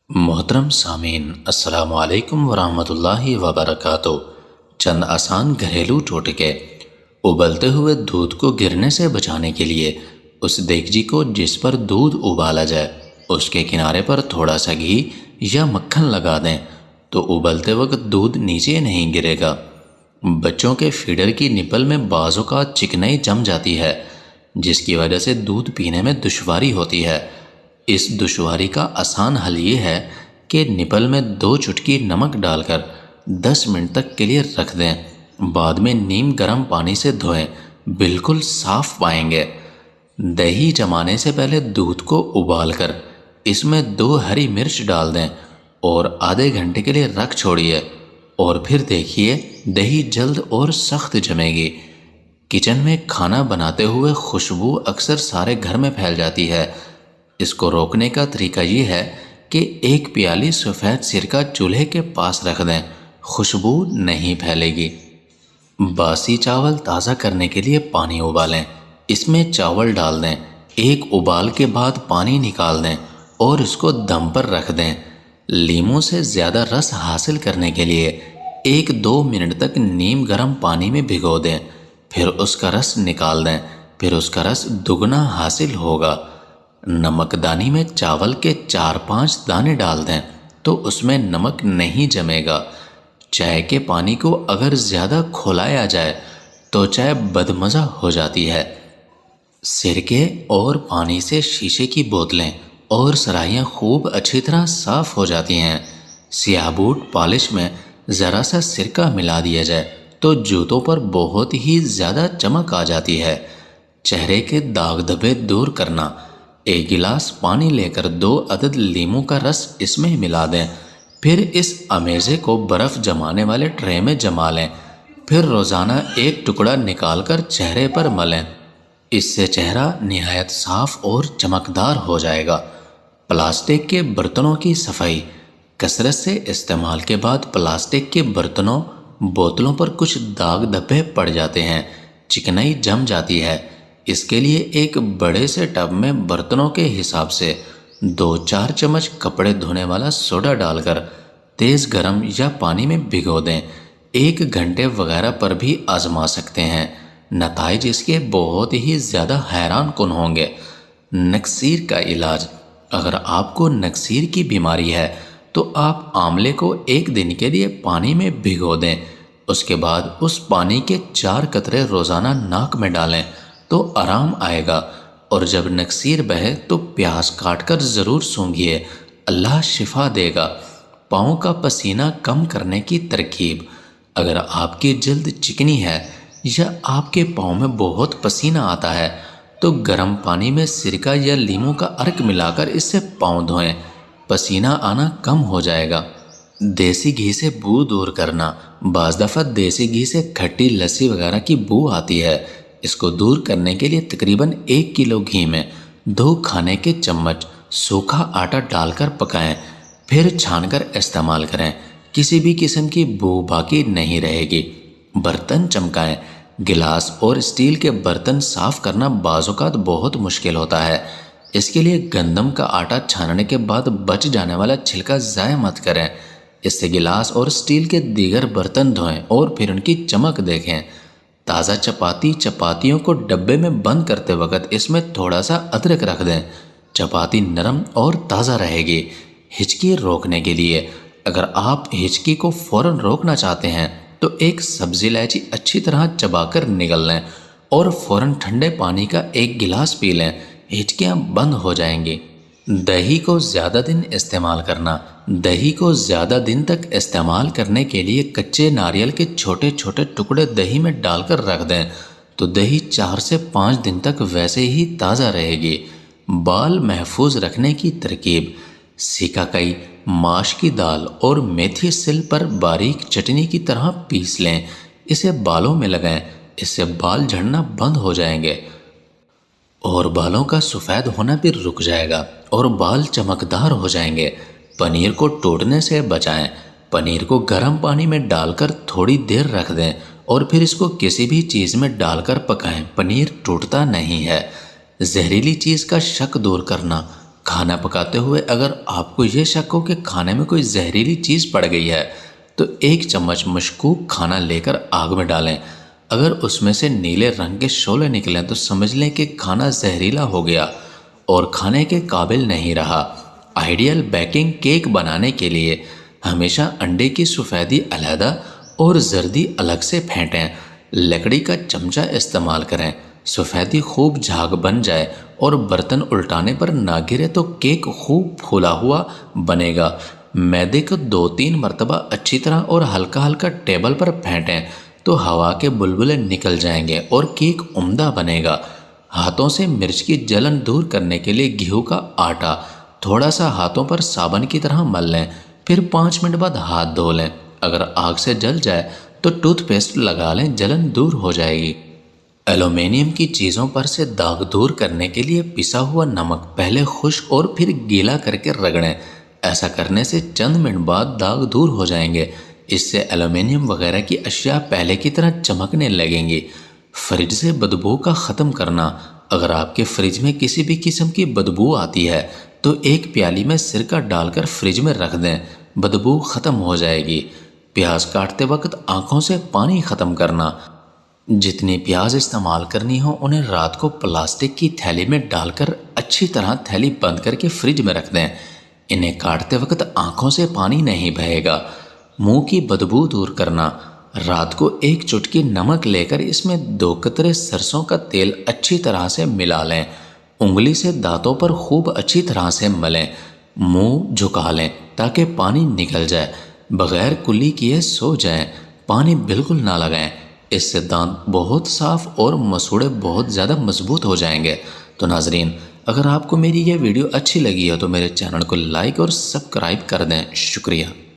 محترم سامعین، السلام علیکم ورحمۃ اللہ وبرکاتہ۔ چند آسان گھریلو ٹوٹکے۔ ابلتے ہوئے دودھ کو گرنے سے بچانے کے لیے اس دیگچی کو جس پر دودھ ابالا جائے اس کے کنارے پر تھوڑا سا گھی یا مکھن لگا دیں تو ابلتے وقت دودھ نیچے نہیں گرے گا۔ بچوں کے فیڈر کی نپل میں بعض اوقات چکنائی جم جاتی ہے جس کی وجہ سے دودھ پینے میں دشواری ہوتی ہے۔ اس دشواری کا آسان حل یہ ہے کہ نپل میں 2 چٹکی نمک ڈال کر 10 منٹ تک کے لیے رکھ دیں، بعد میں نیم گرم پانی سے دھوئیں، بالکل صاف پائیں گے۔ دہی جمانے سے پہلے دودھ کو ابال کر اس میں 2 ہری مرچ ڈال دیں اور آدھے گھنٹے کے لیے رکھ چھوڑیے، اور پھر دیکھیے دہی جلد اور سخت جمے گی۔ کچن میں کھانا بناتے ہوئے خوشبو اکثر سارے گھر میں پھیل جاتی ہے۔ اس کو روکنے کا طریقہ یہ ہے کہ 1 پیالی سفید سرکہ چولہے کے پاس رکھ دیں، خوشبو نہیں پھیلے گی۔ باسی چاول تازہ کرنے کے لیے پانی ابالیں، اس میں چاول ڈال دیں، 1 ابال کے بعد پانی نکال دیں اور اس کو دم پر رکھ دیں۔ لیموں سے زیادہ رس حاصل کرنے کے لیے 1-2 منٹ تک نیم گرم پانی میں بھگو دیں، پھر اس کا رس نکال دیں، پھر اس کا رس دگنا حاصل ہوگا۔ نمک دانی میں چاول کے 4-5 دانے ڈال دیں تو اس میں نمک نہیں جمے گا۔ چائے کے پانی کو اگر زیادہ کھولایا جائے تو چائے بدمزہ ہو جاتی ہے۔ سرکے اور پانی سے شیشے کی بوتلیں اور سرائیاں خوب اچھی طرح صاف ہو جاتی ہیں۔ سیاہ بوٹ پالش میں ذرا سا سرکہ ملا دیا جائے تو جوتوں پر بہت ہی زیادہ چمک آ جاتی ہے۔ چہرے کے داغ دھبے دور کرنا۔ 1 گلاس پانی لے کر 2 عدد لیموں کا رس اس میں ملا دیں، پھر اس امیزے کو برف جمانے والے ٹرے میں جما لیں، پھر روزانہ 1 ٹکڑا نکال کر چہرے پر ملیں۔ اس سے چہرہ نہایت صاف اور چمکدار ہو جائے گا۔ پلاسٹک کے برتنوں کی صفائی۔ کثرت سے استعمال کے بعد پلاسٹک کے برتنوں بوتلوں پر کچھ داغ دھبے پڑ جاتے ہیں، چکنائی جم جاتی ہے۔ اس کے لیے ایک بڑے سے ٹب میں برتنوں کے حساب سے 2-4 چمچ کپڑے دھونے والا سوڈا ڈال کر تیز گرم یا پانی میں بھگو دیں۔ 1 گھنٹے وغیرہ پر بھی آزما سکتے ہیں، نتائج اس کے بہت ہی زیادہ حیران کن ہوں گے۔ نکسیر کا علاج۔ اگر آپ کو نکسیر کی بیماری ہے تو آپ آملے کو 1 دن کے لیے پانی میں بھگو دیں، اس کے بعد اس پانی کے 4 قطرے روزانہ ناک میں ڈالیں تو آرام آئے گا، اور جب نکسیر بہے تو پیاز کاٹ کر ضرور سونگھیے، اللہ شفا دے گا۔ پاؤں کا پسینہ کم کرنے کی ترکیب۔ اگر آپ کی جلد چکنی ہے یا آپ کے پاؤں میں بہت پسینہ آتا ہے تو گرم پانی میں سرکہ یا لیموں کا عرق ملا کر اس سے پاؤں دھوئیں، پسینہ آنا کم ہو جائے گا۔ دیسی گھی سے بو دور کرنا۔ بعض دفعہ دیسی گھی سے کھٹی لسی وغیرہ کی بو آتی ہے، اس کو دور کرنے کے لیے تقریباً 1 کلو گھی میں 2 کھانے کے چمچ سوکھا آٹا ڈال کر پکائیں، پھر چھان کر استعمال کریں، کسی بھی قسم کی بو باقی نہیں رہے گی۔ برتن چمکائیں۔ گلاس اور اسٹیل کے برتن صاف کرنا بعض اوقات بہت مشکل ہوتا ہے، اس کے لیے گندم کا آٹا چھاننے کے بعد بچ جانے والا چھلکا ضائع مت کریں، اس سے گلاس اور اسٹیل کے دیگر برتن دھوئیں اور پھر ان کی چمک دیکھیں۔ تازہ چپاتیوں کو ڈبے میں بند کرتے وقت اس میں تھوڑا سا ادرک رکھ دیں، چپاتی نرم اور تازہ رہے گی۔ ہچکی روکنے کے لیے۔ اگر آپ ہچکی کو فوراً روکنا چاہتے ہیں تو ایک سبزی الائچی اچھی طرح چبا کر نگل لیں اور فوراً ٹھنڈے پانی کا 1 گلاس پی لیں، ہچکیاں بند ہو جائیں گی۔ دہی کو زیادہ دن استعمال کرنا۔ دہی کو زیادہ دن تک استعمال کرنے کے لیے کچے ناریل کے چھوٹے چھوٹے ٹکڑے دہی میں ڈال کر رکھ دیں تو دہی 4 سے 5 دن تک ویسے ہی تازہ رہے گی۔ بال محفوظ رکھنے کی ترکیب۔ سیکاکئی، ماش کی دال اور میتھی سل پر باریک چٹنی کی طرح پیس لیں، اسے بالوں میں لگائیں، اس سے بال جھڑنا بند ہو جائیں گے اور بالوں کا سفید ہونا بھی رک جائے گا اور بال چمکدار ہو جائیں گے۔ پنیر کو ٹوٹنے سے بچائیں۔ پنیر کو گرم پانی میں ڈال کر تھوڑی دیر رکھ دیں اور پھر اس کو کسی بھی چیز میں ڈال کر پکائیں، پنیر ٹوٹتا نہیں ہے۔ زہریلی چیز کا شک دور کرنا۔ کھانا پکاتے ہوئے اگر آپ کو یہ شک ہو کہ کھانے میں کوئی زہریلی چیز پڑ گئی ہے تو 1 چمچ مشکوک کھانا لے کر آگ میں ڈالیں۔ اگر اس میں سے نیلے رنگ کے شعلے نکلیں تو سمجھ لیں کہ کھانا زہریلا ہو گیا اور کھانے کے قابل نہیں رہا۔ آئیڈیل بیکنگ کیک بنانے کے لیے ہمیشہ انڈے کی سفیدی علیحدہ اور زردی الگ سے پھینٹیں۔ لکڑی کا چمچہ استعمال کریں۔ سفیدی خوب جھاگ بن جائے اور برتن الٹانے پر نہ گرے تو کیک خوب پھولا ہوا بنے گا۔ میدے کو 2-3 مرتبہ اچھی طرح اور ہلکا ہلکا ٹیبل پر پھینٹیں تو ہوا کے بلبلے نکل جائیں گے اور کیک عمدہ بنے گا۔ ہاتھوں سے مرچ کی جلن دور کرنے کے لیے گیہوں کا آٹا تھوڑا سا ہاتھوں پر صابن کی طرح مل لیں، پھر 5 منٹ بعد ہاتھ دھو لیں۔ اگر آگ سے جل جائے تو ٹوتھ پیسٹ لگا لیں، جلن دور ہو جائے گی۔ ایلومینیم کی چیزوں پر سے داغ دور کرنے کے لیے پسا ہوا نمک پہلے خشک اور پھر گیلا کر کے رگڑیں۔ ایسا کرنے سے چند منٹ بعد داغ دور ہو جائیں گے۔ اس سے ایلومینیم وغیرہ کی اشیاء پہلے کی طرح چمکنے لگیں گی۔ فریج سے بدبو کا ختم کرنا۔ اگر آپ کے فریج میں کسی بھی قسم کی بدبو آتی ہے تو 1 پیالی میں سرکہ ڈال کر فریج میں رکھ دیں، بدبو ختم ہو جائے گی۔ پیاز کاٹتے وقت آنکھوں سے پانی ختم کرنا۔ جتنی پیاز استعمال کرنی ہو انہیں رات کو پلاسٹک کی تھیلی میں ڈال کر اچھی طرح تھیلی بند کر کے فریج میں رکھ دیں۔ انہیں کاٹتے وقت آنکھوں سے پانی نہیں بہے گا۔ منہ کی بدبو دور کرنا۔ رات کو 1 چٹکی نمک لے کر اس میں 2 قطرے سرسوں کا تیل اچھی طرح سے ملا لیں۔ انگلی سے دانتوں پر خوب اچھی طرح سے ملیں۔ منہ جھکا لیں تاکہ پانی نکل جائے۔ بغیر کلی کیے سو جائیں، پانی بالکل نہ لگائیں۔ اس سے دانت بہت صاف اور مسوڑے بہت زیادہ مضبوط ہو جائیں گے۔ تو ناظرین، اگر آپ کو میری یہ ویڈیو اچھی لگی ہے تو میرے چینل کو لائک اور سبسکرائب کر دیں۔ شکریہ۔